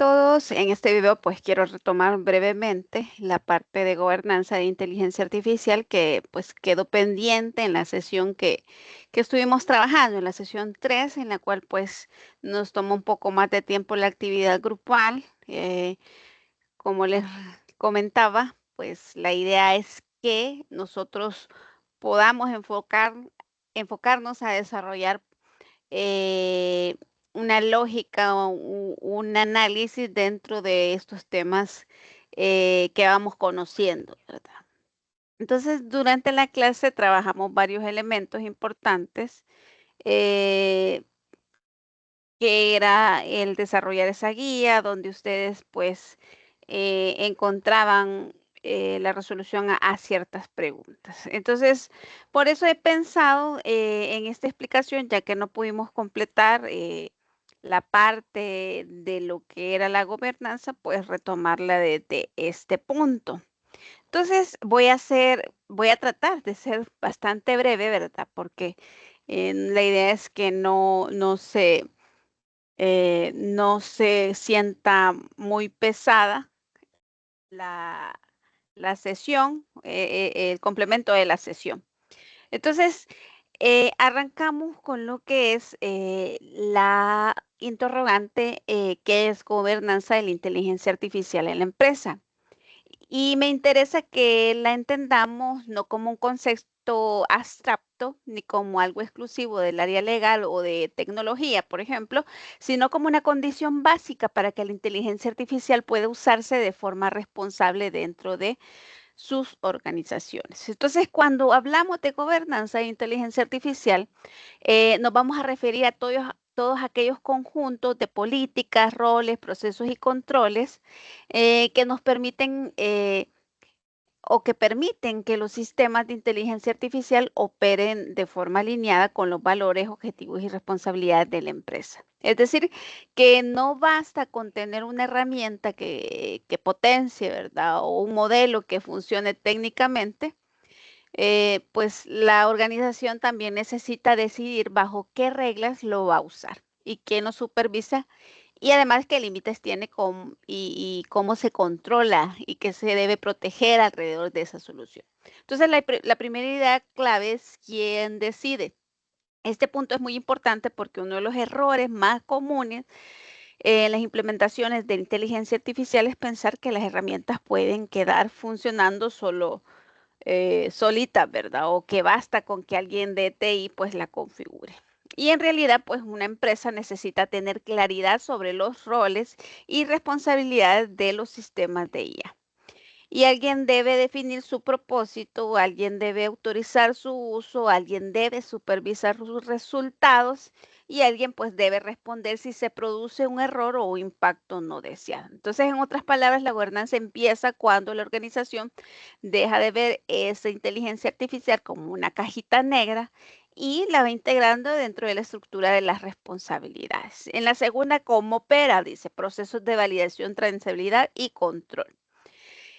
todos. En este video pues quiero retomar brevemente la parte de gobernanza de inteligencia artificial que pues quedó pendiente en la sesión que estuvimos trabajando, en la sesión 3, en la cual pues nos tomó un poco más de tiempo la actividad grupal. Como les comentaba, pues la idea es que nosotros podamos enfocarnos a desarrollar eh, una lógica o un análisis dentro de estos temas que vamos conociendo, ¿verdad? Entonces, durante la clase trabajamos varios elementos importantes, eh, que era el desarrollar esa guía donde ustedes pues encontraban la resolución a ciertas preguntas. Entonces, por eso he pensado en esta explicación, ya que no pudimos completar la parte de lo que era la gobernanza, pues retomarla desde este punto. Entonces, voy a tratar de ser bastante breve, ¿verdad? Porque la idea es que no se sienta muy pesada la, la sesión, el complemento de la sesión. Entonces, arrancamos con lo que es la interrogante, ¿qué es gobernanza de la inteligencia artificial en la empresa? Y me interesa que la entendamos no como un concepto abstracto ni como algo exclusivo del área legal o de tecnología, por ejemplo, sino como una condición básica para que la inteligencia artificial pueda usarse de forma responsable dentro de sus organizaciones. Entonces, cuando hablamos de gobernanza de inteligencia artificial, nos vamos a referir a todos aquellos conjuntos de políticas, roles, procesos y controles que nos permiten o que permiten que los sistemas de inteligencia artificial operen de forma alineada con los valores, objetivos y responsabilidades de la empresa. Es decir, que no basta con tener una herramienta que potencie, ¿verdad? O un modelo que funcione técnicamente, pues la organización también necesita decidir bajo qué reglas lo va a usar y quién lo supervisa y además qué límites tiene y cómo se controla y qué se debe proteger alrededor de esa solución. Entonces, la primera idea clave es quién decide. Este punto es muy importante porque uno de los errores más comunes en las implementaciones de inteligencia artificial es pensar que las herramientas pueden quedar funcionando solitas, ¿verdad? O que basta con que alguien de TI pues la configure. Y en realidad, pues una empresa necesita tener claridad sobre los roles y responsabilidades de los sistemas de IA. Y alguien debe definir su propósito, alguien debe autorizar su uso, alguien debe supervisar sus resultados y alguien pues debe responder si se produce un error o un impacto no deseado. Entonces, en otras palabras, la gobernanza empieza cuando la organización deja de ver esa inteligencia artificial como una cajita negra y la va integrando dentro de la estructura de las responsabilidades. En la segunda, ¿cómo opera? Dice procesos de validación, trazabilidad y control.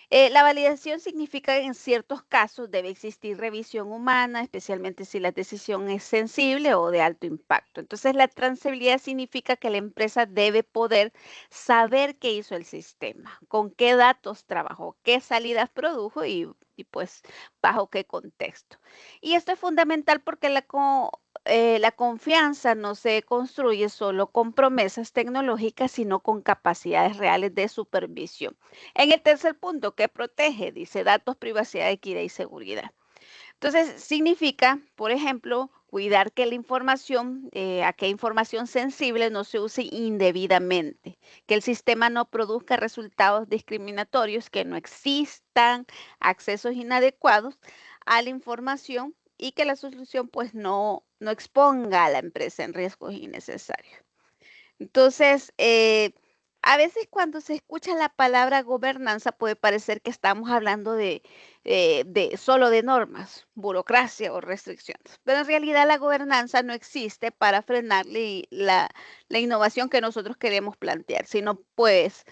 La validación significa que en ciertos casos debe existir revisión humana, especialmente si la decisión es sensible o de alto impacto. Entonces, la transabilidad significa que la empresa debe poder saber qué hizo el sistema, con qué datos trabajó, qué salidas produjo y pues bajo qué contexto. Y esto es fundamental porque la confianza no se construye solo con promesas tecnológicas, sino con capacidades reales de supervisión. En el tercer punto, que protege, dice datos, privacidad, equidad y seguridad. Entonces, significa, por ejemplo, cuidar que la información, aquella información sensible no se use indebidamente, que el sistema no produzca resultados discriminatorios, que no existan accesos inadecuados a la información y que la solución pues no exponga a la empresa en riesgos innecesarios. Entonces, a veces cuando se escucha la palabra gobernanza puede parecer que estamos hablando de solo de normas, burocracia o restricciones, pero en realidad la gobernanza no existe para frenarle la innovación que nosotros queremos plantear, sino pues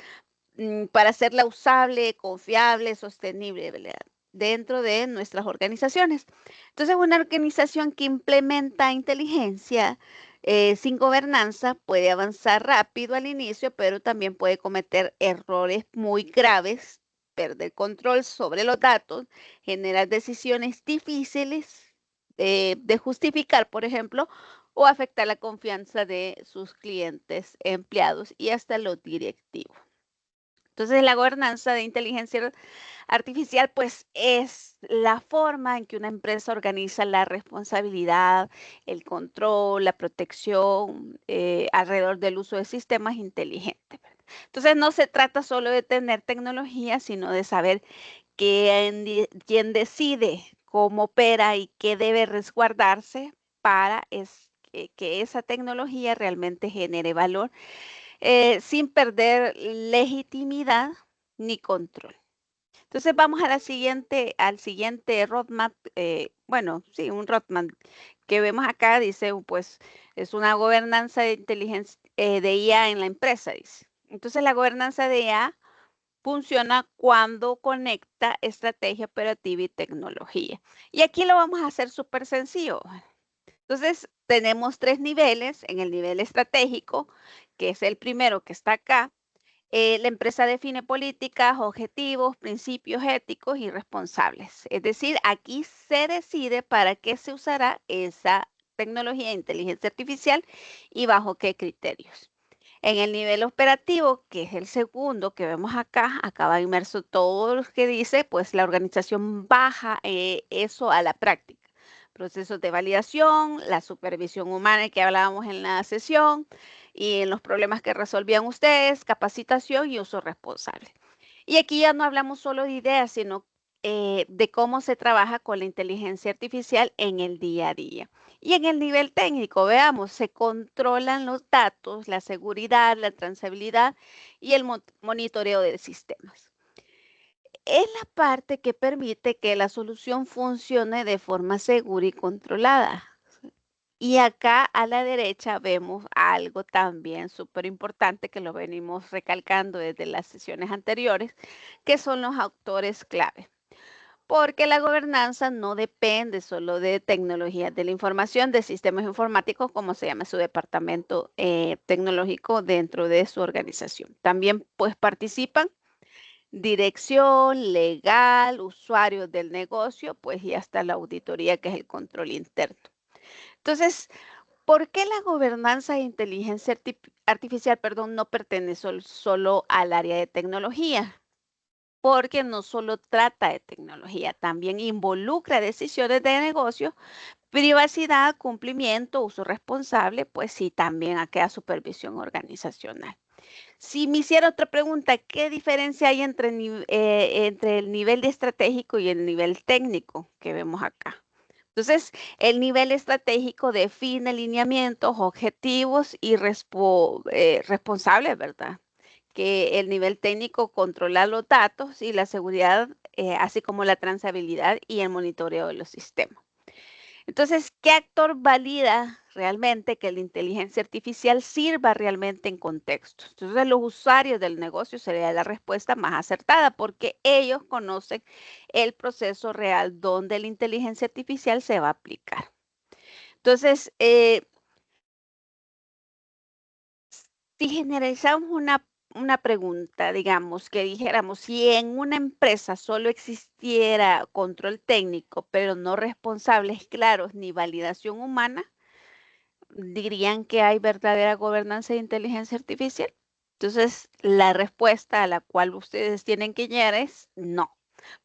para hacerla usable, confiable, sostenible, ¿verdad? Dentro de nuestras organizaciones. Entonces, una organización que implementa inteligencia Sin gobernanza puede avanzar rápido al inicio, pero también puede cometer errores muy graves, perder control sobre los datos, generar decisiones difíciles de justificar, por ejemplo, o afectar la confianza de sus clientes, empleados y hasta los directivos. Entonces, la gobernanza de inteligencia artificial, pues es la forma en que una empresa organiza la responsabilidad, el control, la protección alrededor del uso de sistemas inteligentes. Entonces, no se trata solo de tener tecnología, sino de saber quién decide cómo opera y qué debe resguardarse para que esa tecnología realmente genere valor sin perder legitimidad ni control. Entonces vamos a al siguiente roadmap, bueno, sí, un roadmap que vemos acá, dice, pues es una gobernanza de inteligencia de IA en la empresa, dice. Entonces la gobernanza de IA funciona cuando conecta estrategia operativa y tecnología. Y aquí lo vamos a hacer súper sencillo. Entonces tenemos 3 niveles. En el nivel estratégico, que es el primero que está acá, la empresa define políticas, objetivos, principios éticos y responsables. Es decir, aquí se decide para qué se usará esa tecnología de inteligencia artificial y bajo qué criterios. En el nivel operativo, que es el segundo que vemos acá, va inmerso todo lo que dice, pues la organización baja eso a la práctica. Procesos de validación, la supervisión humana que hablábamos en la sesión y en los problemas que resolvían ustedes, capacitación y uso responsable. Y aquí ya no hablamos solo de ideas, sino de cómo se trabaja con la inteligencia artificial en el día a día. Y en el nivel técnico, veamos, se controlan los datos, la seguridad, la trazabilidad y el monitoreo de sistemas. Es la parte que permite que la solución funcione de forma segura y controlada. Y acá a la derecha vemos algo también súper importante que lo venimos recalcando desde las sesiones anteriores, que son los autores clave. Porque la gobernanza no depende solo de tecnologías de la información, de sistemas informáticos, como se llama su departamento tecnológico dentro de su organización. También pues participan dirección, legal, usuarios del negocio, pues y hasta la auditoría, que es el control interno. Entonces, ¿por qué la gobernanza de inteligencia artificial, perdón, no pertenece solo al área de tecnología? Porque no solo trata de tecnología, también involucra decisiones de negocio, privacidad, cumplimiento, uso responsable, pues sí, también aquella supervisión organizacional. Si me hiciera otra pregunta, ¿qué diferencia hay entre el nivel estratégico y el nivel técnico que vemos acá? Entonces, el nivel estratégico define lineamientos, objetivos y responsables, ¿verdad? Que el nivel técnico controla los datos y la seguridad, así como la trazabilidad y el monitoreo de los sistemas. Entonces, ¿qué actor valida realmente que la inteligencia artificial sirva realmente en contexto? Entonces, los usuarios del negocio sería la respuesta más acertada porque ellos conocen el proceso real donde la inteligencia artificial se va a aplicar. Entonces, si generalizamos una pregunta, digamos, que dijéramos, si en una empresa solo existiera control técnico, pero no responsables claros ni validación humana, ¿dirían que hay verdadera gobernanza de inteligencia artificial? Entonces, la respuesta a la cual ustedes tienen que llegar es no,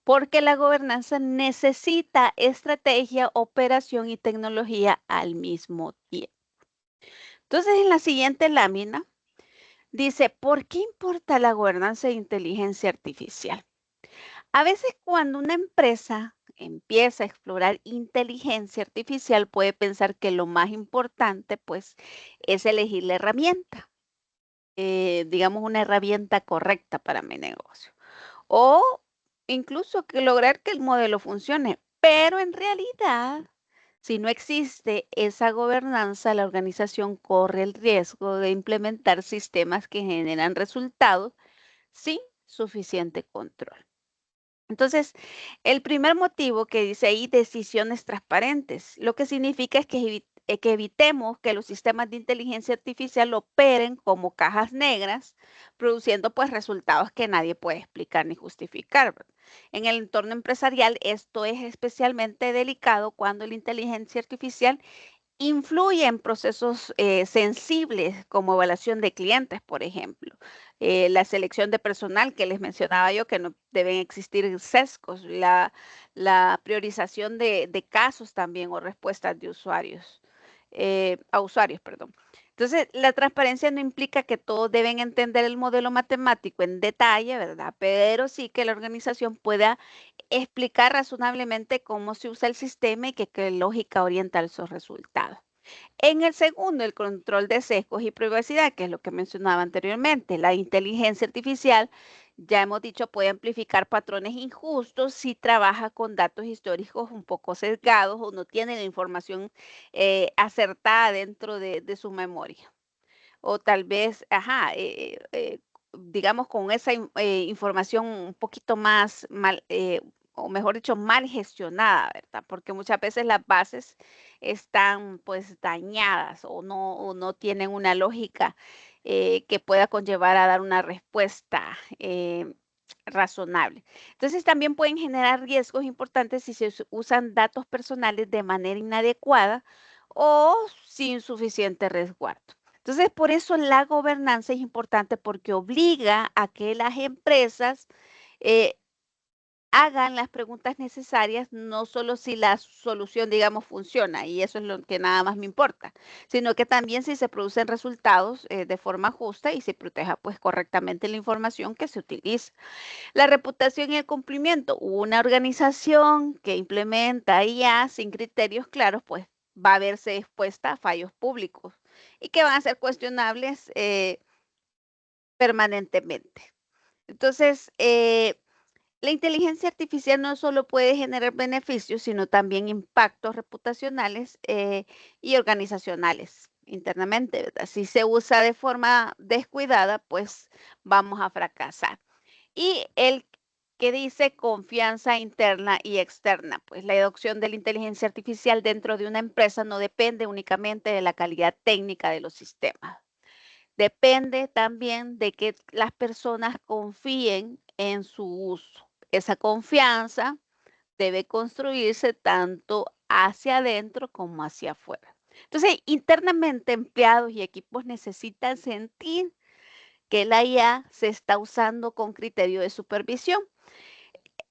porque la gobernanza necesita estrategia, operación y tecnología al mismo tiempo. Entonces, en la siguiente lámina dice, ¿por qué importa la gobernanza de inteligencia artificial? A veces cuando una empresa empieza a explorar inteligencia artificial puede pensar que lo más importante pues es elegir la herramienta, digamos una herramienta correcta para mi negocio o incluso que lograr que el modelo funcione, pero en realidad si no existe esa gobernanza, la organización corre el riesgo de implementar sistemas que generan resultados sin suficiente control. Entonces, el primer motivo que dice ahí, decisiones transparentes, lo que significa es que que evitemos que los sistemas de inteligencia artificial operen como cajas negras, produciendo pues resultados que nadie puede explicar ni justificar, ¿verdad? En el entorno empresarial, esto es especialmente delicado cuando la inteligencia artificial influye en procesos sensibles como evaluación de clientes, por ejemplo, la selección de personal que les mencionaba yo, que no deben existir sesgos, la priorización de casos también o respuestas de usuarios, a usuarios, perdón. Entonces, la transparencia no implica que todos deben entender el modelo matemático en detalle, ¿verdad? Pero sí que la organización pueda explicar razonablemente cómo se usa el sistema y qué lógica orienta esos resultados. En el segundo, el control de sesgos y privacidad, que es lo que mencionaba anteriormente. La inteligencia artificial, ya hemos dicho, puede amplificar patrones injustos si trabaja con datos históricos un poco sesgados o no tiene la información acertada dentro de su memoria. O tal vez, ajá, digamos, con esa información un poquito más mal, o mejor dicho, mal gestionada, ¿verdad? Porque muchas veces las bases están pues dañadas o no tienen una lógica que pueda conllevar a dar una respuesta razonable. Entonces también pueden generar riesgos importantes si se usan datos personales de manera inadecuada o sin suficiente resguardo. Entonces, por eso la gobernanza es importante porque obliga a que las empresas eh, hagan las preguntas necesarias, no solo si la solución, digamos, funciona, y eso es lo que nada más me importa, sino que también si se producen resultados de forma justa y se proteja pues correctamente la información que se utiliza. La reputación y el cumplimiento. Una organización que implementa IA sin criterios claros, pues va a verse expuesta a fallos públicos y que van a ser cuestionables permanentemente. Entonces, la inteligencia artificial no solo puede generar beneficios, sino también impactos reputacionales y organizacionales internamente, ¿verdad? Si se usa de forma descuidada, pues vamos a fracasar. Y el que dice confianza interna y externa, pues la adopción de la inteligencia artificial dentro de una empresa no depende únicamente de la calidad técnica de los sistemas. Depende también de que las personas confíen en su uso. Esa confianza debe construirse tanto hacia adentro como hacia afuera. Entonces, internamente empleados y equipos necesitan sentir que la IA se está usando con criterio de supervisión.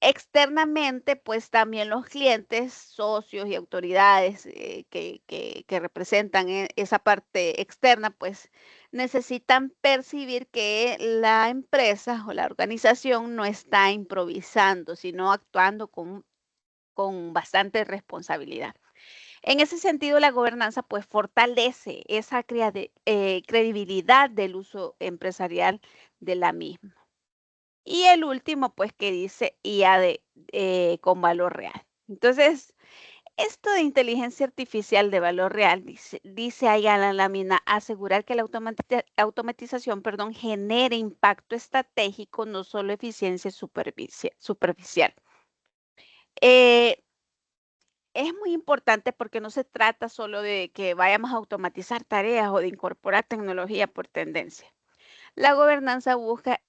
Externamente, pues también los clientes, socios y autoridades que representan esa parte externa, pues necesitan percibir que la empresa o la organización no está improvisando, sino actuando con bastante responsabilidad. En ese sentido, la gobernanza pues fortalece esa credibilidad del uso empresarial de la misma. Y el último, pues que dice IA con valor real. Entonces, esto de inteligencia artificial de valor real, dice ahí a la lámina, asegurar que la automatización, perdón, genere impacto estratégico, no solo eficiencia superficial. Eh, es muy importante porque no se trata solo de que vayamos a automatizar tareas o de incorporar tecnología por tendencia. La gobernanza busca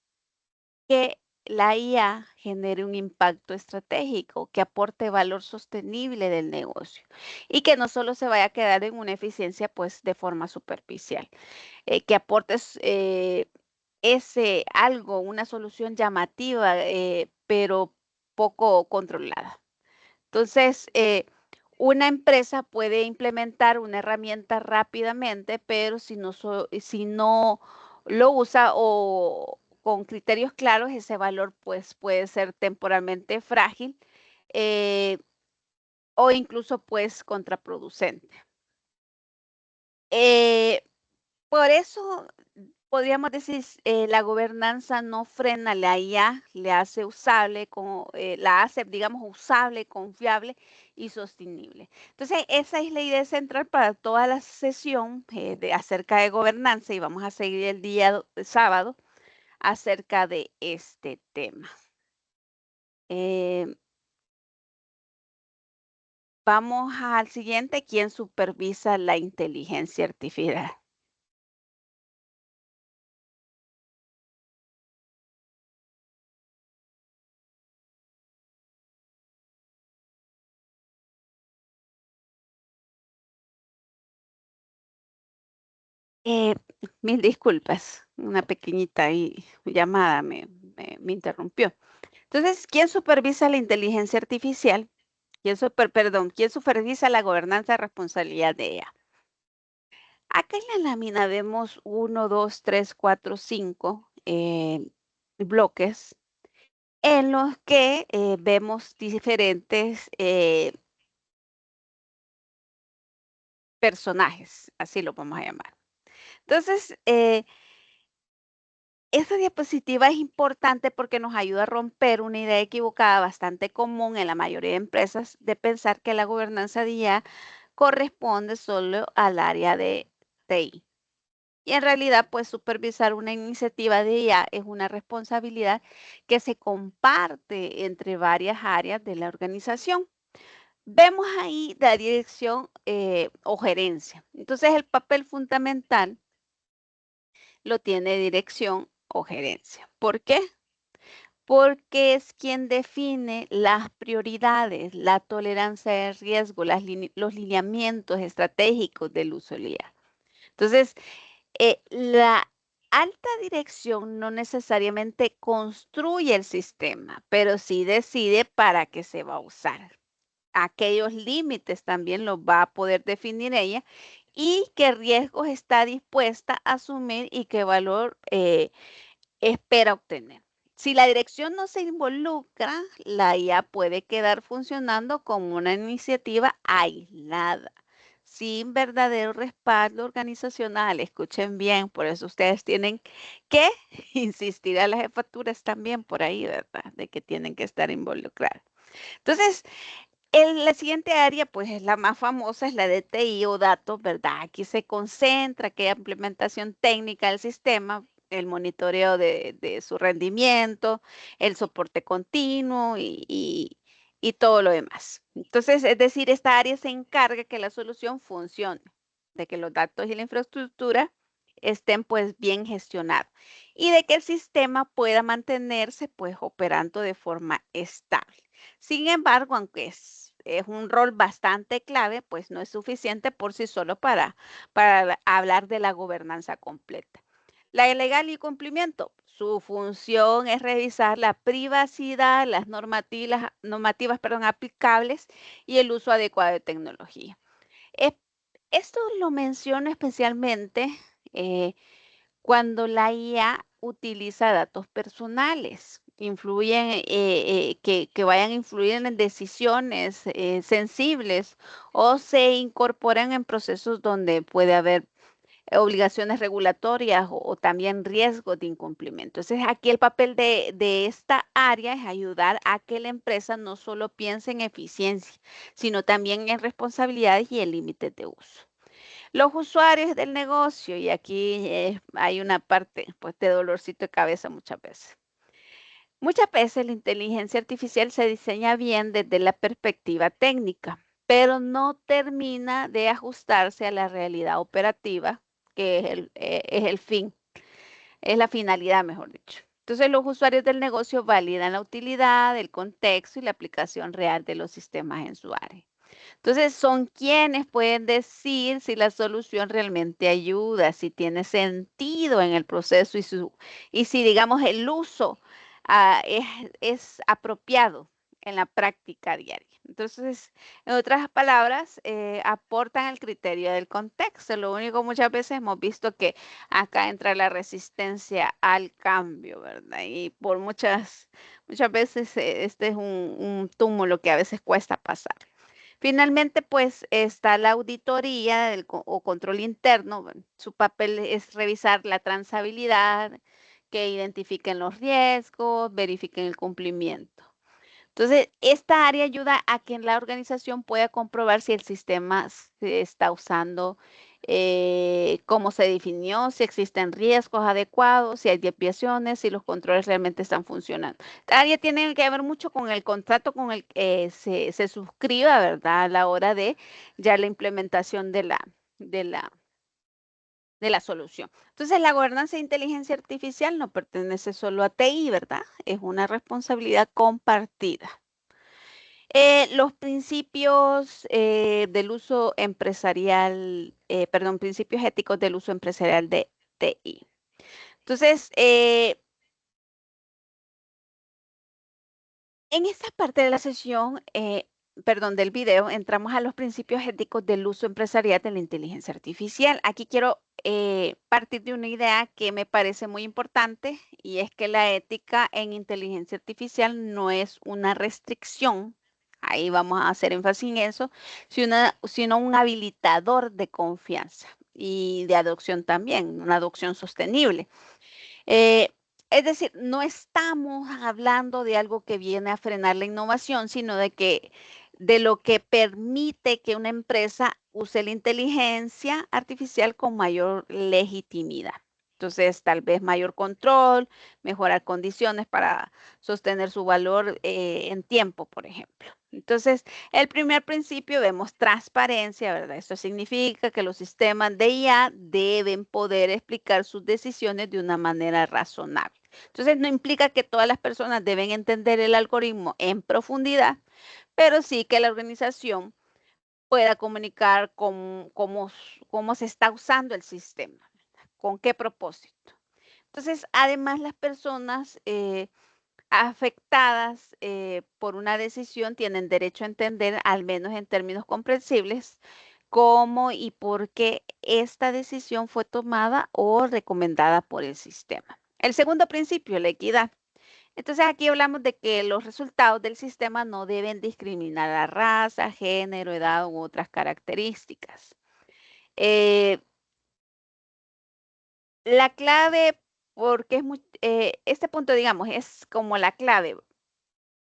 que la IA genere un impacto estratégico que aporte valor sostenible del negocio y que no solo se vaya a quedar en una eficiencia pues de forma superficial, que aportes ese algo, una solución llamativa, pero poco controlada. Entonces, una empresa puede implementar una herramienta rápidamente, pero si no lo usa o con criterios claros, ese valor pues puede ser temporalmente frágil eh, o incluso pues contraproducente. Eh, por eso podríamos decir, la gobernanza no frena la IA, le hace usable, la hace, digamos, usable, confiable y sostenible. Entonces, esa es la idea central para toda la sesión acerca de gobernanza y vamos a seguir el día sábado acerca de este tema. Eh, Vamos al siguiente, ¿quién supervisa la inteligencia artificial? Eh, Mil disculpas, una pequeñita llamada me interrumpió. Entonces, ¿quién supervisa la inteligencia artificial? ¿Quién supervisa la gobernanza y responsabilidad de ella? Acá en la lámina vemos uno, 2, 3, 4, 5 bloques en los que vemos diferentes personajes, así lo vamos a llamar. Entonces, esta diapositiva es importante porque nos ayuda a romper una idea equivocada bastante común en la mayoría de empresas de pensar que la gobernanza de IA corresponde solo al área de TI. Y en realidad, pues supervisar una iniciativa de IA es una responsabilidad que se comparte entre varias áreas de la organización. Vemos ahí la dirección o gerencia. Entonces, el papel fundamental lo tiene dirección o gerencia. ¿Por qué? Porque es quien define las prioridades, la tolerancia de riesgo, los lineamientos estratégicos del uso del IA. Entonces, la alta dirección no necesariamente construye el sistema, pero sí decide para qué se va a usar. Aquellos límites también los va a poder definir ella y qué riesgos está dispuesta a asumir y qué valor espera obtener. Si la dirección no se involucra, la IA puede quedar funcionando como una iniciativa aislada, sin verdadero respaldo organizacional. Escuchen bien, por eso ustedes tienen que insistir a las jefaturas también por ahí, ¿verdad? De que tienen que estar involucradas. Entonces, la siguiente área, pues es la más famosa, es la de TI o datos, ¿verdad? Aquí se concentra aquella implementación técnica del sistema, el monitoreo de su rendimiento, el soporte continuo y todo lo demás. Entonces, es decir, esta área se encarga que la solución funcione, de que los datos y la infraestructura estén pues bien gestionados y de que el sistema pueda mantenerse pues operando de forma estable. Sin embargo, aunque es un rol bastante clave, pues no es suficiente por sí solo para hablar de la gobernanza completa. La legal y cumplimiento, su función es revisar la privacidad, las normativas aplicables y el uso adecuado de tecnología. Es- Esto lo menciono especialmente eh, cuando la IA utiliza datos personales, que vayan a influir en decisiones sensibles o se incorporan en procesos donde puede haber obligaciones regulatorias o también riesgos de incumplimiento. Entonces, aquí el papel de esta área es ayudar a que la empresa no solo piense en eficiencia, sino también en responsabilidades y en límites de uso. Los usuarios del negocio, y aquí hay una parte pues, de dolorcito de cabeza muchas veces. Muchas veces la inteligencia artificial se diseña bien desde la perspectiva técnica, pero no termina de ajustarse a la realidad operativa, que es el fin, es la finalidad, mejor dicho. Entonces, los usuarios del negocio validan la utilidad, el contexto y la aplicación real de los sistemas en su área. Entonces, son quienes pueden decir si la solución realmente ayuda, si tiene sentido en el proceso y si, digamos, el uso es apropiado en la práctica diaria. Entonces, en otras palabras, aportan el criterio del contexto. Lo único muchas veces hemos visto que acá entra la resistencia al cambio, ¿verdad? Y por muchas veces este es un túmulo que a veces cuesta pasar. Finalmente, pues está la auditoría o control interno. Bueno, su papel es revisar la transabilidad, que identifiquen los riesgos, verifiquen el cumplimiento. Entonces, esta área ayuda a que la organización pueda comprobar si el sistema se está usando cómo se definió, si existen riesgos adecuados, si hay desviaciones, si los controles realmente están funcionando. Área tiene que ver mucho con el contrato con el que se suscriba, ¿verdad? A la hora de ya la implementación de la, de la solución. Entonces, la gobernanza de inteligencia artificial no pertenece solo a TI, ¿verdad? Es una responsabilidad compartida. Los principios del uso empresarial, perdón, principios éticos del uso empresarial de TI. Entonces, en esta parte de la sesión, perdón, del video, entramos a los principios éticos del uso empresarial de la inteligencia artificial. Aquí quiero partir de una idea que me parece muy importante y es que la ética en inteligencia artificial no es una restricción, ahí vamos a hacer énfasis en eso, sino un habilitador de confianza y de adopción también, una adopción sostenible. Eh, es decir, no estamos hablando de algo que viene a frenar la innovación, sino de lo que permite que una empresa use la inteligencia artificial con mayor legitimidad. Entonces, tal vez mayor control, mejorar condiciones para sostener su valor en tiempo, por ejemplo. Entonces, el primer principio vemos transparencia, ¿verdad? Esto significa que los sistemas de IA deben poder explicar sus decisiones de una manera razonable. Entonces, no implica que todas las personas deben entender el algoritmo en profundidad, pero sí que la organización pueda comunicar cómo se está usando el sistema, con qué propósito. Entonces, además, las personas afectadas por una decisión tienen derecho a entender, al menos en términos comprensibles, cómo y por qué esta decisión fue tomada o recomendada por el sistema. El segundo principio, la equidad. Entonces aquí hablamos de que los resultados del sistema no deben discriminar a raza, género, edad u otras características. Eh, la clave, porque este punto, digamos, es como la clave,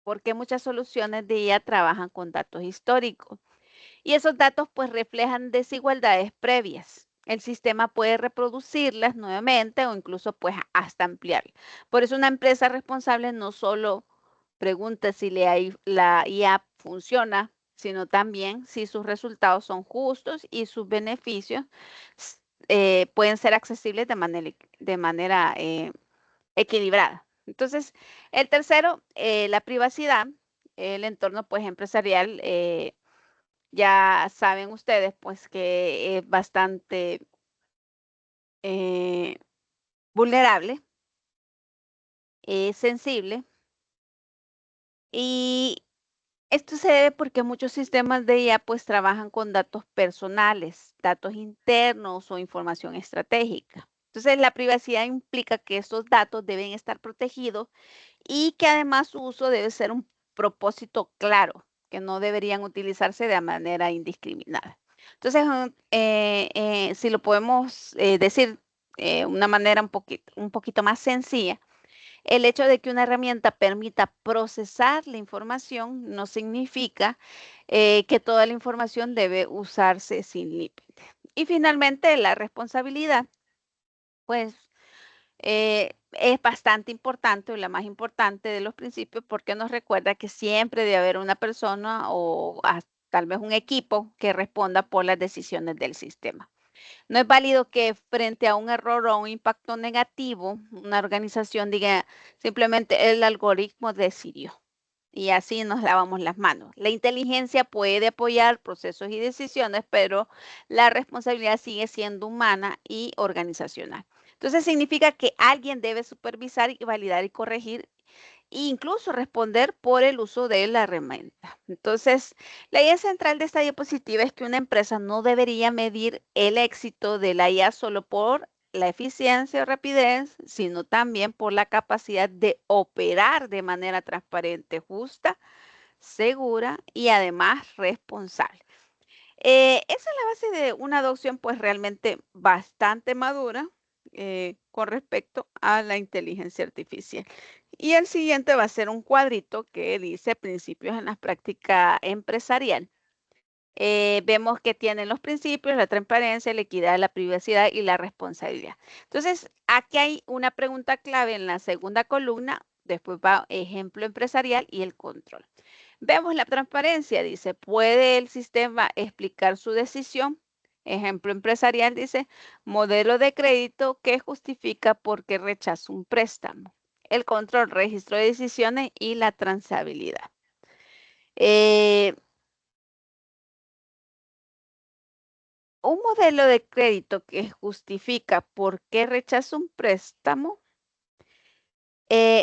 porque muchas soluciones de IA trabajan con datos históricos y esos datos pues reflejan desigualdades previas. El sistema puede reproducirlas nuevamente o incluso pues hasta ampliarlas. Por eso una empresa responsable no solo pregunta si la IA funciona, sino también si sus resultados son justos y sus beneficios pueden ser accesibles de manera equilibrada. Entonces, el tercero, la privacidad, el entorno pues empresarial, ya saben ustedes pues que es bastante eh, vulnerable, sensible y esto se debe porque muchos sistemas de IA pues trabajan con datos personales, datos internos o información estratégica. Entonces, la privacidad implica que estos datos deben estar protegidos y que además su uso debe ser un propósito claro, que no deberían utilizarse de manera indiscriminada. Entonces, si lo podemos decir de una manera un poquito más sencilla, el hecho de que una herramienta permita procesar la información no significa que toda la información debe usarse sin límite. Y finalmente, la responsabilidad, pues es bastante importante o la más importante de los principios porque nos recuerda que siempre debe haber una persona o tal vez un equipo que responda por las decisiones del sistema. No es válido que frente a un error o un impacto negativo, una organización diga simplemente el algoritmo decidió y así nos lavamos las manos. La inteligencia puede apoyar procesos y decisiones, pero la responsabilidad sigue siendo humana y organizacional. Entonces significa que alguien debe supervisar y validar y corregir e incluso responder por el uso de la herramienta. Entonces, la idea central de esta diapositiva es que una empresa no debería medir el éxito de la IA solo por la eficiencia o rapidez, sino también por la capacidad de operar de manera transparente, justa, segura y además responsable. Esa es la base de una adopción pues realmente bastante madura con respecto a la inteligencia artificial. Y el siguiente va a ser un cuadrito que dice principios en la práctica empresarial. vemos que tienen los principios, la transparencia, la equidad, la privacidad y la responsabilidad. Entonces, aquí hay una pregunta clave en la segunda columna, después va ejemplo empresarial y el control. Vemos la transparencia, dice, ¿puede el sistema explicar su decisión? Ejemplo empresarial, dice, modelo de crédito que justifica por qué rechaza un préstamo. El control, registro de decisiones y la transabilidad. Un modelo de crédito que justifica por qué rechaza un préstamo,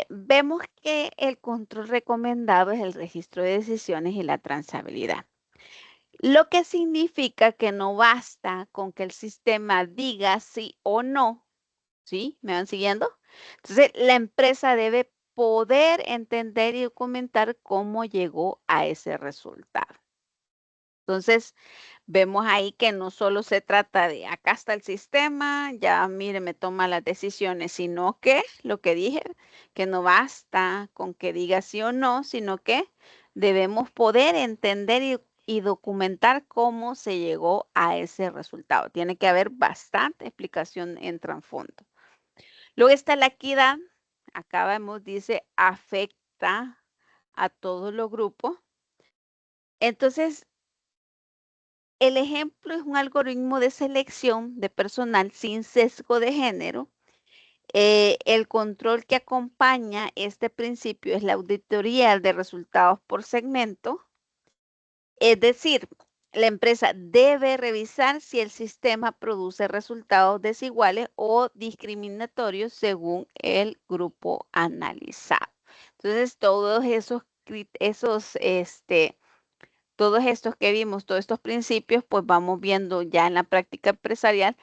vemos que el control recomendado es el registro de decisiones y la transabilidad. Lo que significa que no basta con que el sistema diga sí o no, ¿sí? ¿Me van siguiendo? Entonces, la empresa debe poder entender y documentar cómo llegó a ese resultado. Entonces, vemos ahí que no solo se trata de acá está el sistema, ya mire, me toma las decisiones, sino que lo que dije, que no basta con que diga sí o no, sino que debemos poder entender y documentar cómo se llegó a ese resultado. Tiene que haber bastante explicación en trasfondo. Luego está la equidad, acá vemos, dice, afecta a todos los grupos. Entonces, el ejemplo es un algoritmo de selección de personal sin sesgo de género. El control que acompaña este principio es la auditoría de resultados por segmento. Es decir, la empresa debe revisar si el sistema produce resultados desiguales o discriminatorios según el grupo analizado. Entonces, todos estos que vimos, todos estos principios, pues vamos viendo ya en la práctica empresarial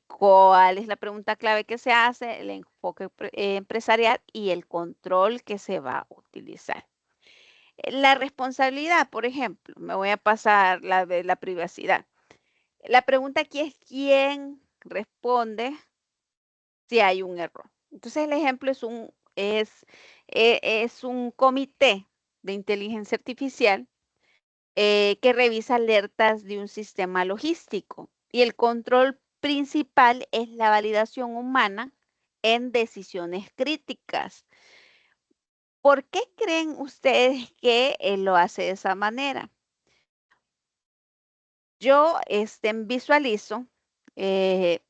cuál es la pregunta clave que se hace, el enfoque empresarial y el control que se va a utilizar. La responsabilidad, por ejemplo, me voy a pasar la de la privacidad. La pregunta aquí es quién responde si hay un error. Entonces el ejemplo es un comité de inteligencia artificial que revisa alertas de un sistema logístico y el control principal es la validación humana en decisiones críticas. ¿Por qué creen ustedes que lo hace de esa manera? Yo visualizo que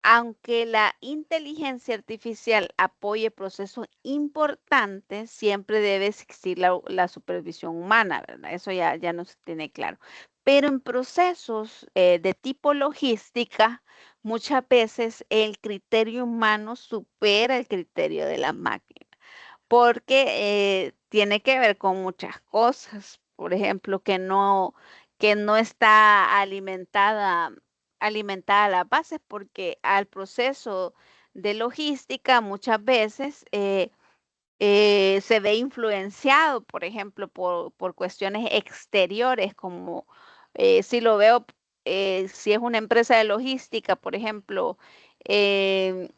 aunque la inteligencia artificial apoye procesos importantes, siempre debe existir la supervisión humana, ¿verdad? Eso ya nos tiene claro. Pero en procesos de tipo logística, muchas veces el criterio humano supera el criterio de la máquina, porque tiene que ver con muchas cosas. Por ejemplo, que no está alimentada las bases porque al proceso de logística muchas veces se ve influenciado, por ejemplo, por cuestiones exteriores, como si lo veo, si es una empresa de logística, por ejemplo, eh,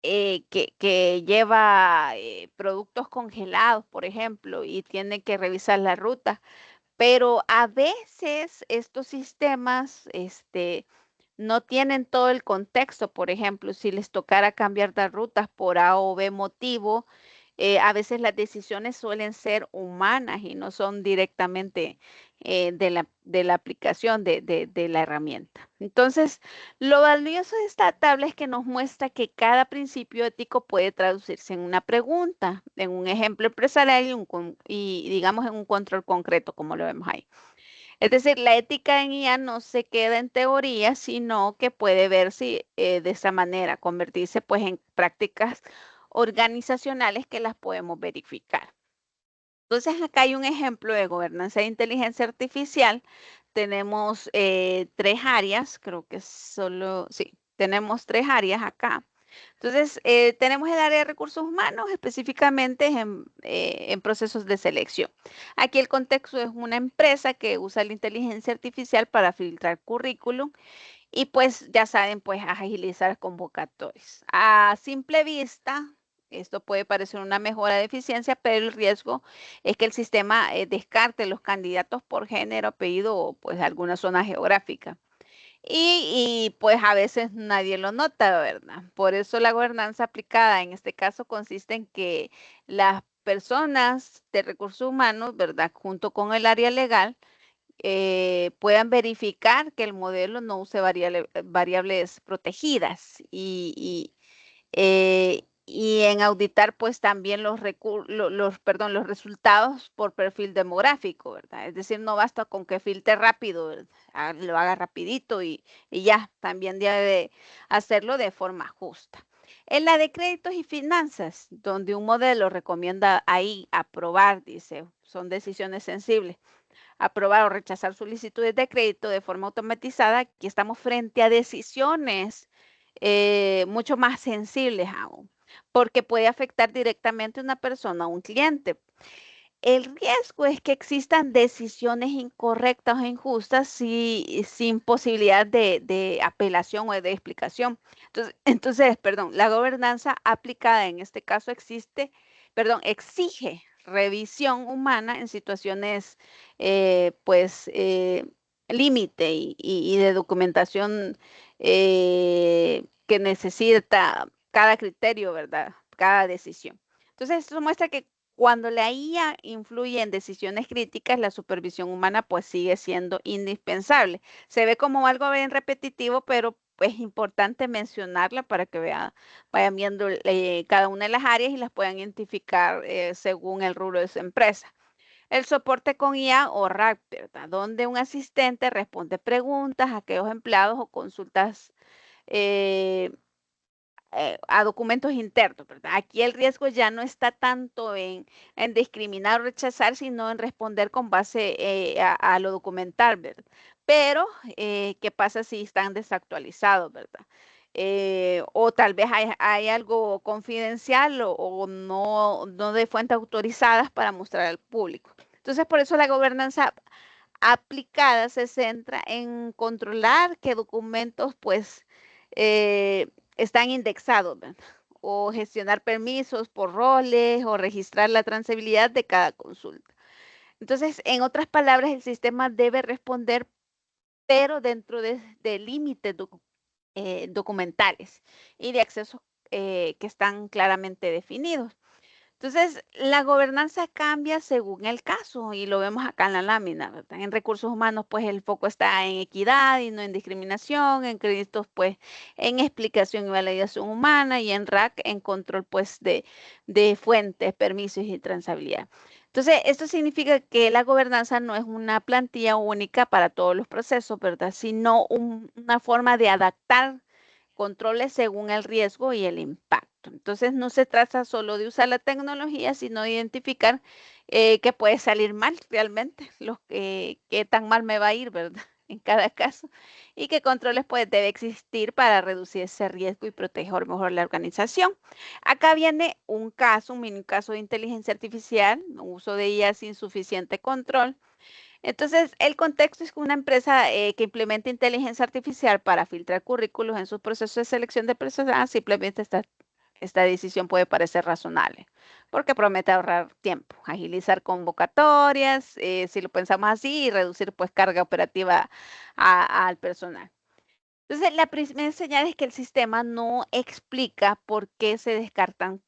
que lleva productos congelados, por ejemplo, y tiene que revisar la ruta, pero a veces estos sistemas, no tienen todo el contexto. Por ejemplo, si les tocara cambiar de rutas por A o B motivo, a veces las decisiones suelen ser humanas y no son directamente de la aplicación de la herramienta. Entonces, lo valioso de esta tabla es que nos muestra que cada principio ético puede traducirse en una pregunta, en un ejemplo empresarial y digamos en un control concreto, como lo vemos ahí. Es decir, la ética en IA no se queda en teoría, sino que puede verse de esa manera, convertirse pues en prácticas organizacionales que las podemos verificar. Entonces, acá hay un ejemplo de gobernanza de inteligencia artificial. Tenemos 3 áreas, creo que solo, sí, tenemos 3 áreas acá. Entonces, tenemos el área de recursos humanos, específicamente en procesos de selección. Aquí el contexto es una empresa que usa la inteligencia artificial para filtrar currículum y pues ya saben, pues agilizar convocatorias. A simple vista, Esto puede parecer una mejora de eficiencia, pero el riesgo es que el sistema descarte los candidatos por género, apellido o pues alguna zona geográfica. Pues a veces nadie lo nota, ¿verdad? Por eso la gobernanza aplicada en este caso consiste en que las personas de recursos humanos, ¿verdad? Junto con el área legal, puedan verificar que el modelo no use variables protegidas y en auditar pues también los resultados por perfil demográfico, ¿verdad? Es decir, no basta con que filtre rápido, ¿verdad? Lo haga rapidito y ya, también debe hacerlo de forma justa. En la de créditos y finanzas, donde un modelo recomienda ahí aprobar, dice, son decisiones sensibles, aprobar o rechazar solicitudes de crédito de forma automatizada, aquí estamos frente a decisiones mucho más sensibles aún, porque puede afectar directamente a una persona o un cliente. El riesgo es que existan decisiones incorrectas o injustas sin posibilidad de apelación o de explicación. Entonces, perdón, la gobernanza aplicada en este caso exige revisión humana en situaciones, pues, límite y de documentación que necesita cada criterio, ¿verdad? Cada decisión. Entonces, esto muestra que cuando la IA influye en decisiones críticas, la supervisión humana pues sigue siendo indispensable. Se ve como algo bien repetitivo, pero es importante mencionarla para que vayan viendo cada una de las áreas y las puedan identificar según el rubro de su empresa. El soporte con IA o RAG, ¿verdad? Donde un asistente responde preguntas a aquellos empleados o consultas eh, a documentos internos, ¿verdad? Aquí el riesgo ya no está tanto en discriminar o rechazar, sino en responder con base a lo documental, ¿verdad? Pero, ¿qué pasa si están desactualizados, ¿verdad? O tal vez hay algo confidencial o no de fuentes autorizadas para mostrar al público. Entonces, por eso la gobernanza aplicada se centra en controlar qué documentos, pues, están indexados, ¿verdad? O gestionar permisos por roles o registrar la transabilidad de cada consulta. Entonces, en otras palabras, el sistema debe responder, pero dentro de límites documentales y de acceso que están claramente definidos. Entonces, la gobernanza cambia según el caso y lo vemos acá en la lámina, ¿verdad? En recursos humanos, pues el foco está en equidad y no en discriminación, en créditos, pues en explicación y validación humana y en RAC en control, pues de fuentes, permisos y transabilidad. Entonces, esto significa que la gobernanza no es una plantilla única para todos los procesos, ¿verdad? Sino una forma de adaptar controles según el riesgo y el impacto. Entonces, no se trata solo de usar la tecnología, sino de identificar qué puede salir mal realmente, qué tan mal me va a ir, ¿verdad? En cada caso, y qué controles pues debe existir para reducir ese riesgo y proteger mejor la organización. Acá viene un mini caso de inteligencia artificial, uso de IA sin suficiente control. Entonces, el contexto es que una empresa que implementa inteligencia artificial para filtrar currículos en sus procesos de selección de personas, simplemente esta decisión puede parecer razonable, porque promete ahorrar tiempo, agilizar convocatorias, si lo pensamos así, y reducir pues carga operativa al personal. Entonces, la primera señal es que el sistema no explica por qué se descartan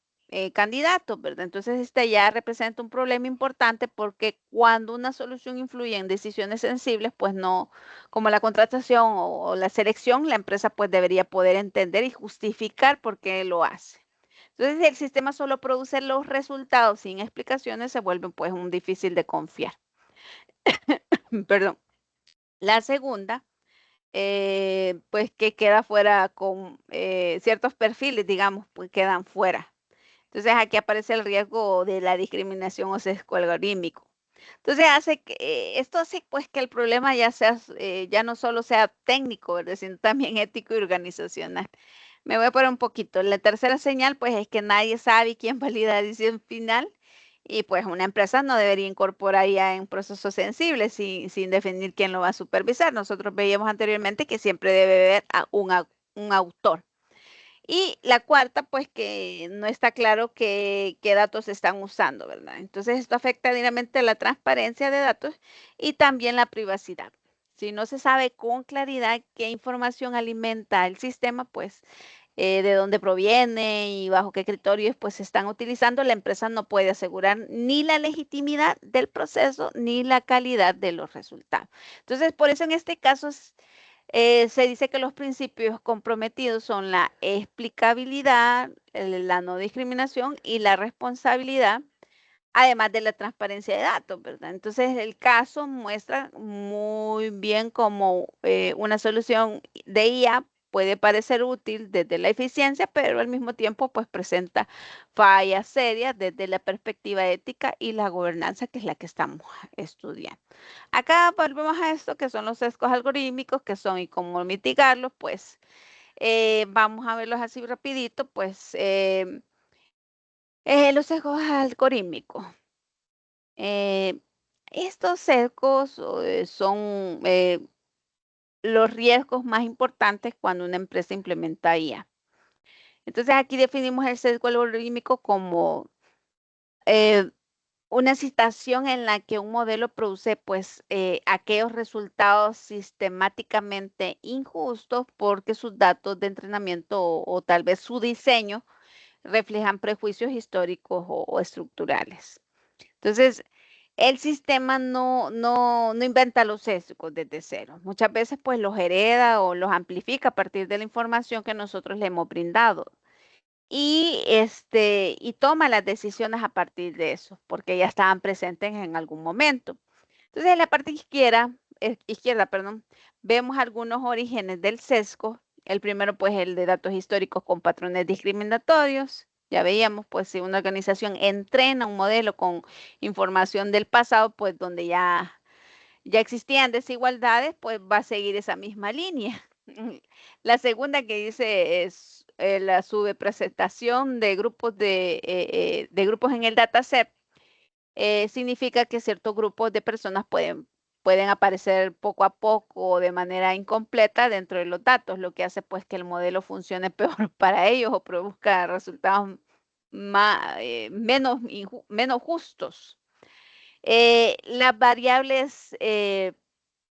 candidatos, ¿verdad? Entonces, este ya representa un problema importante porque cuando una solución influye en decisiones sensibles, pues no, como la contratación o la selección, la empresa pues debería poder entender y justificar por qué lo hace. Entonces, si el sistema solo produce los resultados sin explicaciones, se vuelve pues un difícil de confiar. Perdón. La segunda pues que queda fuera con ciertos perfiles, digamos, pues quedan fuera. Entonces aquí aparece el riesgo de la discriminación o sesgo algorítmico. Entonces esto hace pues que el problema ya no solo sea técnico, ¿verdad? Sino también ético y organizacional. Me voy a poner un poquito. La tercera señal pues es que nadie sabe quién valida la decisión final y pues una empresa no debería incorporar ya en procesos sensibles sin definir quién lo va a supervisar. Nosotros veíamos anteriormente que siempre debe haber un autor. Y la cuarta, pues que no está claro qué datos se están usando, ¿verdad? Entonces esto afecta directamente la transparencia de datos y también la privacidad. Si no se sabe con claridad qué información alimenta el sistema, pues de dónde proviene y bajo qué criterios pues se están utilizando, la empresa no puede asegurar ni la legitimidad del proceso ni la calidad de los resultados. Entonces, por eso en este caso se dice que los principios comprometidos son la explicabilidad, la no discriminación y la responsabilidad, además de la transparencia de datos, ¿verdad? Entonces, el caso muestra muy bien cómo una solución de IA puede parecer útil desde la eficiencia, pero al mismo tiempo, pues presenta fallas serias desde la perspectiva ética y la gobernanza, que es la que estamos estudiando. Acá volvemos a esto, que son los sesgos algorítmicos, que son y cómo mitigarlos, pues vamos a verlos así rapidito, pues los sesgos algorítmicos. Eh, estos sesgos son los riesgos más importantes cuando una empresa implementa IA. Entonces aquí definimos el sesgo algorítmico como una situación en la que un modelo produce pues aquellos resultados sistemáticamente injustos porque sus datos de entrenamiento o tal vez su diseño reflejan prejuicios históricos o estructurales. Entonces, el sistema no inventa los sesgos desde cero. Muchas veces pues los hereda o los amplifica a partir de la información que nosotros le hemos brindado. Y toma las decisiones a partir de eso, porque ya estaban presentes en algún momento. Entonces, en la parte izquierda, perdón, vemos algunos orígenes del sesgo. El primero, pues, el de datos históricos con patrones discriminatorios. Ya veíamos, pues, si una organización entrena un modelo con información del pasado, pues, donde ya existían desigualdades, pues va a seguir esa misma línea. La segunda que dice es la subrepresentación de de grupos en el dataset significa que ciertos grupos de personas pueden aparecer poco a poco o de manera incompleta dentro de los datos, lo que hace pues que el modelo funcione peor para ellos o produzca resultados menos justos. Las variables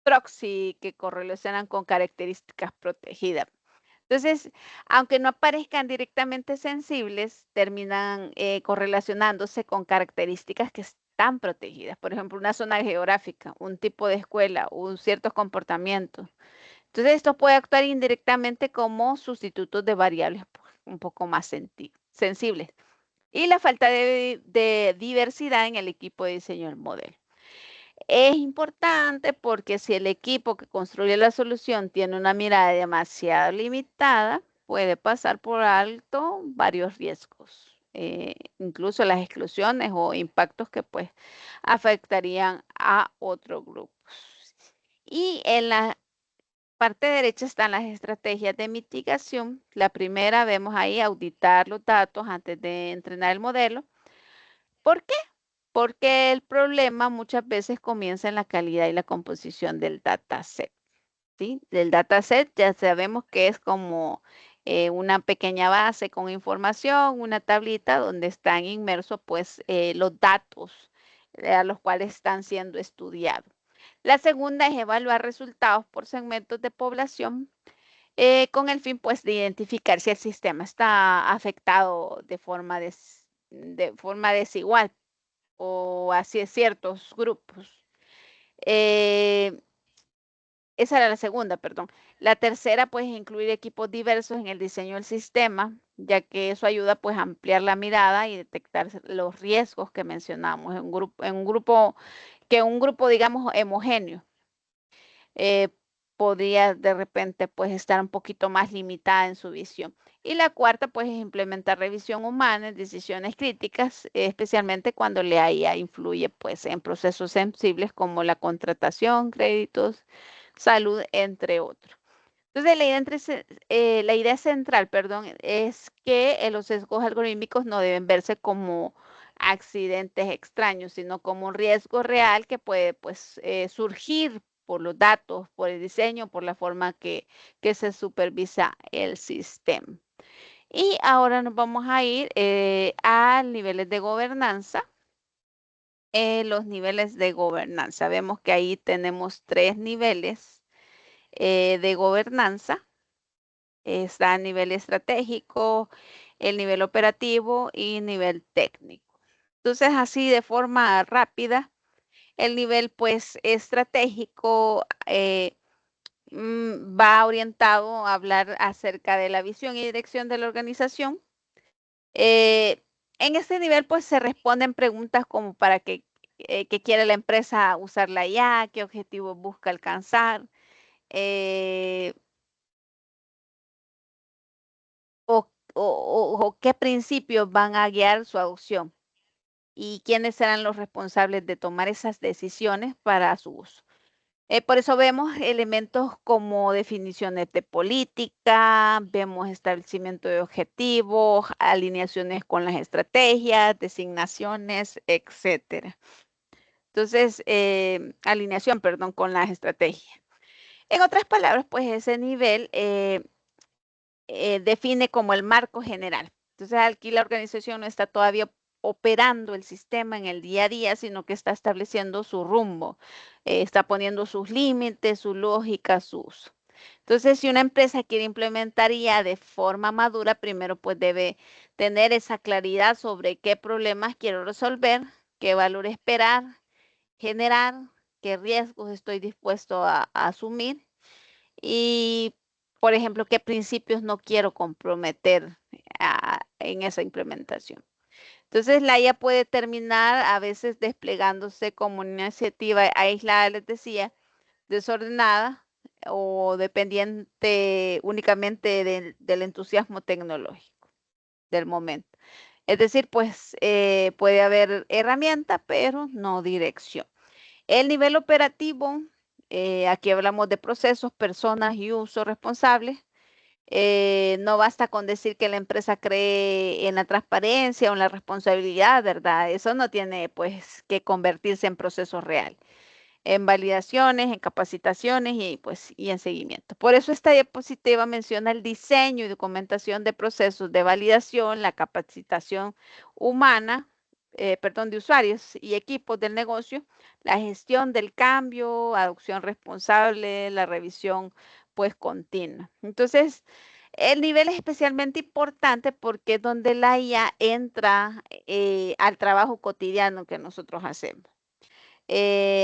proxy que correlacionan con características protegidas. Entonces, aunque no aparezcan directamente sensibles, terminan correlacionándose con características que están protegidas. Por ejemplo, una zona geográfica, un tipo de escuela, un ciertos comportamientos. Entonces, esto puede actuar indirectamente como sustitutos de variables un poco más sensibles. Y la falta de diversidad en el equipo de diseño del modelo. Es importante porque si el equipo que construye la solución tiene una mirada demasiado limitada, puede pasar por alto varios riesgos, incluso las exclusiones o impactos que pues afectarían a otros grupos. Y en la parte derecha están las estrategias de mitigación. La primera vemos ahí auditar los datos antes de entrenar el modelo. ¿Por qué? Porque el problema muchas veces comienza en la calidad y la composición del dataset, ¿sí? Del dataset ya sabemos que es como una pequeña base con información, una tablita donde están inmersos pues los datos a los cuales están siendo estudiados. La segunda es evaluar resultados por segmentos de población con el fin pues de identificar si el sistema está afectado de forma desigual o hacia ciertos grupos. Eh, esa era la segunda, perdón. La tercera, pues, incluir equipos diversos en el diseño del sistema, ya que eso ayuda, pues, a ampliar la mirada y detectar los riesgos que mencionamos un grupo, digamos, homogéneo eh, podría de repente pues estar un poquito más limitada en su visión. Y la cuarta pues es implementar revisión humana en decisiones críticas, especialmente cuando la IA influye pues en procesos sensibles como la contratación, créditos, salud, entre otros. Entonces, la idea central, perdón, es que los sesgos algorítmicos no deben verse como accidentes extraños, sino como un riesgo real que puede pues, surgir por los datos, por el diseño, por la forma que se supervisa el sistema. Y ahora nos vamos a ir a niveles de gobernanza. Los niveles de gobernanza. Vemos que ahí tenemos 3 niveles de gobernanza. Está el nivel estratégico, el nivel operativo y nivel técnico. Entonces, así de forma rápida, el nivel pues estratégico va orientado a hablar acerca de la visión y dirección de la organización. En este nivel pues se responden preguntas como para qué quiere la empresa usarla ya, qué objetivos busca alcanzar, eh, o qué principios van a guiar su adopción y quiénes serán los responsables de tomar esas decisiones para su uso. Por eso vemos elementos como definiciones de política, vemos establecimiento de objetivos, alineaciones con las estrategias, designaciones, etcétera. Entonces, alineación, perdón, con las estrategias. En otras palabras, pues ese nivel define como el marco general. Entonces, aquí la organización no está todavía operando el sistema en el día a día, sino que está estableciendo su rumbo, está poniendo sus límites, su lógica, su uso. Entonces, si una empresa quiere implementar IA de forma madura, primero pues debe tener esa claridad sobre qué problemas quiero resolver, qué valor esperar, generar, qué riesgos estoy dispuesto a asumir y, por ejemplo, qué principios no quiero comprometer en esa implementación. Entonces, la IA puede terminar a veces desplegándose como una iniciativa aislada, les decía, desordenada o dependiente únicamente del entusiasmo tecnológico del momento. Es decir, pues puede haber herramienta, pero no dirección. El nivel operativo, aquí hablamos de procesos, personas y uso responsables. No basta con decir que la empresa cree en la transparencia o en la responsabilidad, ¿verdad? Eso no tiene pues que convertirse en procesos reales, en validaciones, en capacitaciones y pues y en seguimiento. Por eso esta diapositiva menciona el diseño y documentación de procesos de validación, la capacitación humana, perdón, de usuarios y equipos del negocio, la gestión del cambio, adopción responsable, la revisión pues continua. Entonces, el nivel es especialmente importante porque es donde la IA entra al trabajo cotidiano que nosotros hacemos.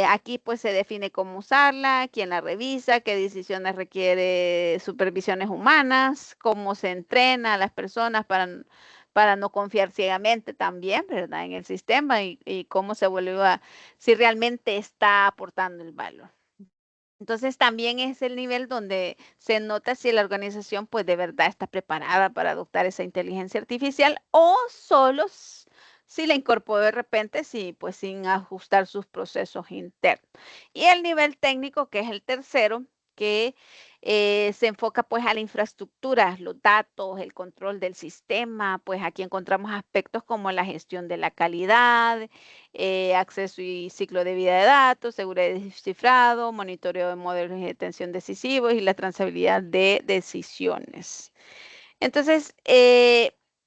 Aquí pues se define cómo usarla, quién la revisa, qué decisiones requiere supervisiones humanas, cómo se entrena a las personas para no confiar ciegamente también, ¿verdad? En el sistema y cómo se evalúa si realmente está aportando el valor. Entonces también es el nivel donde se nota si la organización pues de verdad está preparada para adoptar esa inteligencia artificial o solo si la incorporó de repente, sí, pues sin ajustar sus procesos internos. Y el nivel técnico, que es el tercero, que se enfoca pues a la infraestructura, los datos, el control del sistema, pues aquí encontramos aspectos como la gestión de la calidad, acceso y ciclo de vida de datos, seguridad de cifrado, monitoreo de modelos de atención decisivos y la trazabilidad de decisiones. Entonces,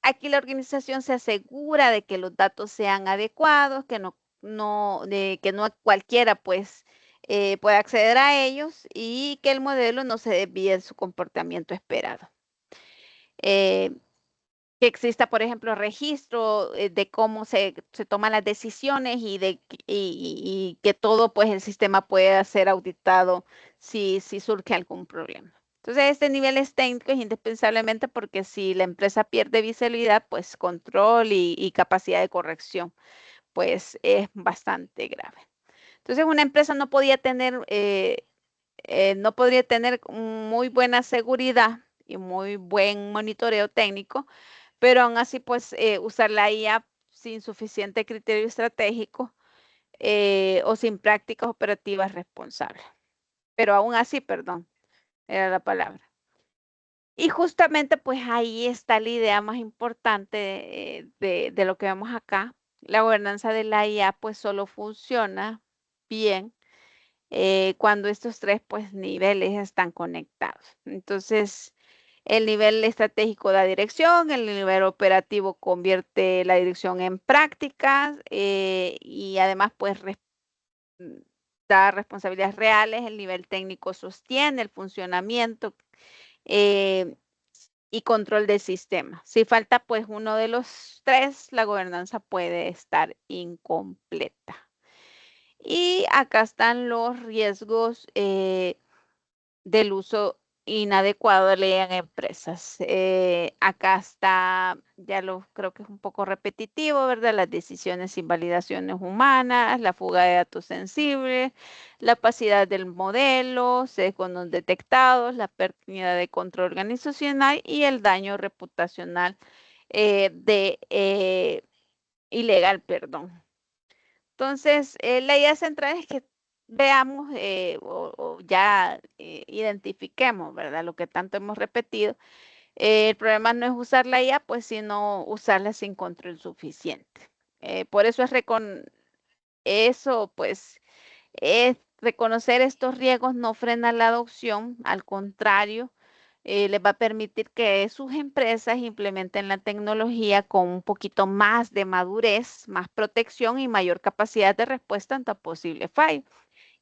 aquí la organización se asegura de que los datos sean adecuados, que no cualquiera pues pueda acceder a ellos y que el modelo no se desvíe de su comportamiento esperado. Eh, que exista, por ejemplo, registro de cómo se toman las decisiones y que todo pues el sistema pueda ser auditado si surge algún problema. Entonces, este nivel es técnico es indispensablemente porque si la empresa pierde visibilidad, pues control y capacidad de corrección, pues es bastante grave. Entonces, una empresa no podría tener muy buena seguridad y muy buen monitoreo técnico, pero aún así, pues, usar la IA sin suficiente criterio estratégico o sin prácticas operativas responsables. Pero aún así, perdón, era la palabra. Y justamente, pues ahí está la idea más importante de lo que vemos acá. La gobernanza de la IA, pues, solo funciona bien cuando estos tres, pues, niveles están conectados. Entonces, El nivel estratégico da dirección, el nivel operativo convierte la dirección en prácticas y además pues da responsabilidades reales, el nivel técnico sostiene el funcionamiento eh, y control del sistema. Si falta pues uno de los tres, la gobernanza puede estar incompleta. Y acá están los riesgos del uso inadecuado de ley en empresas. Acá está, ya lo creo que es un poco repetitivo, ¿verdad? Las decisiones sin validaciones humanas, la fuga de datos sensibles, la opacidad del modelo, sesgos no detectados, la pérdida de control organizacional y el daño reputacional ilegal, perdón. Entonces, la idea central es que veamos o ya identifiquemos, ¿verdad? Lo que tanto hemos repetido. El problema no es usar la IA, pues, sino usarla sin control suficiente. Por eso eso, pues, es reconocer estos riesgos no frena la adopción, al contrario, les va a permitir que sus empresas implementen la tecnología con un poquito más de madurez, más protección y mayor capacidad de respuesta ante posible fallo.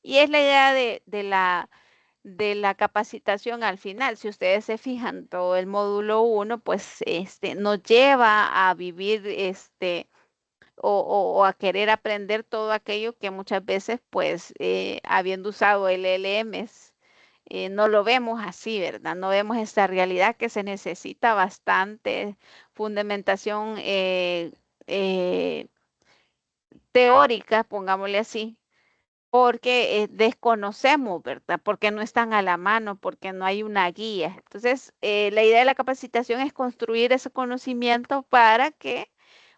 Y es la idea de la capacitación al final. Si ustedes se fijan, todo el módulo 1, pues nos lleva a vivir o a querer aprender todo aquello que muchas veces, pues, habiendo usado LLMs, no lo vemos así, ¿verdad? No vemos esta realidad que se necesita bastante fundamentación eh, teórica, pongámosle así, porque desconocemos, ¿verdad? Porque no están a la mano, porque no hay una guía. Entonces, la idea de la capacitación es construir ese conocimiento para que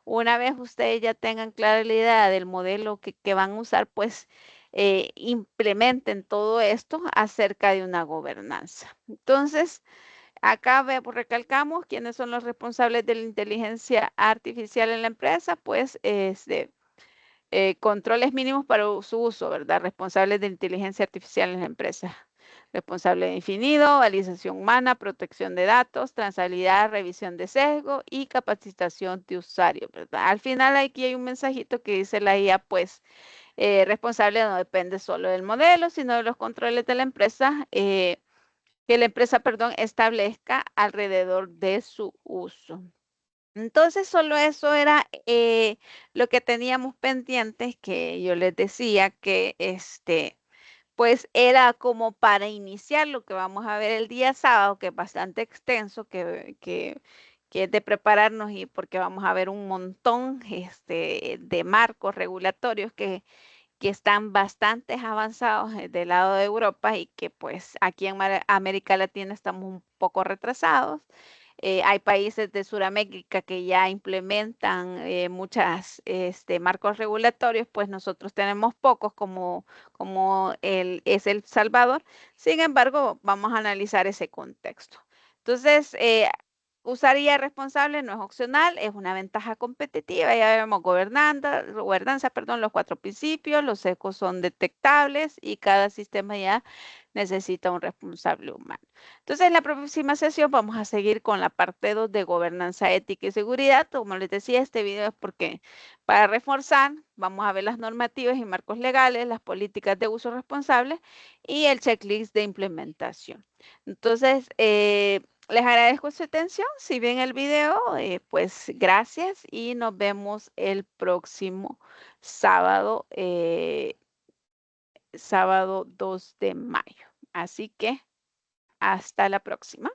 una vez ustedes ya tengan clara la idea del modelo que van a usar, pues implementen todo esto acerca de una gobernanza. Entonces, acá recalcamos quiénes son los responsables de la inteligencia artificial en la empresa, pues controles mínimos para su uso, ¿verdad? Responsables de inteligencia artificial en la empresa. Responsable definido, validación humana, protección de datos, trazabilidad, revisión de sesgo y capacitación de usuario, ¿verdad? Al final aquí hay un mensajito que dice la IA, pues, responsable no depende solo del modelo, sino de los controles de la empresa, que la empresa, perdón, establezca alrededor de su uso. Entonces, solo eso era lo que teníamos pendientes, que yo les decía que pues era como para iniciar lo que vamos a ver el día sábado, que es bastante extenso, que es de prepararnos y porque vamos a ver un montón de marcos regulatorios que están bastante avanzados del lado de Europa y que pues aquí en América Latina estamos un poco retrasados. Hay países de Sudamérica que ya implementan muchas marcos regulatorios, pues nosotros tenemos pocos como es El Salvador. Sin embargo, vamos a analizar ese contexto. Entonces, usar IA responsable no es opcional, es una ventaja competitiva. Ya vemos gobernanza, perdón, los 4 principios, los sesgos son detectables y cada sistema ya necesita un responsable humano. Entonces, en la próxima sesión vamos a seguir con la parte 2 de gobernanza ética y seguridad. Como les decía, este video es porque para reforzar, vamos a ver las normativas y marcos legales, las políticas de uso responsable y el checklist de implementación. Entonces, les agradezco su atención. Si ven el video, pues gracias y nos vemos el próximo sábado, sábado 2 de mayo. Así que hasta la próxima.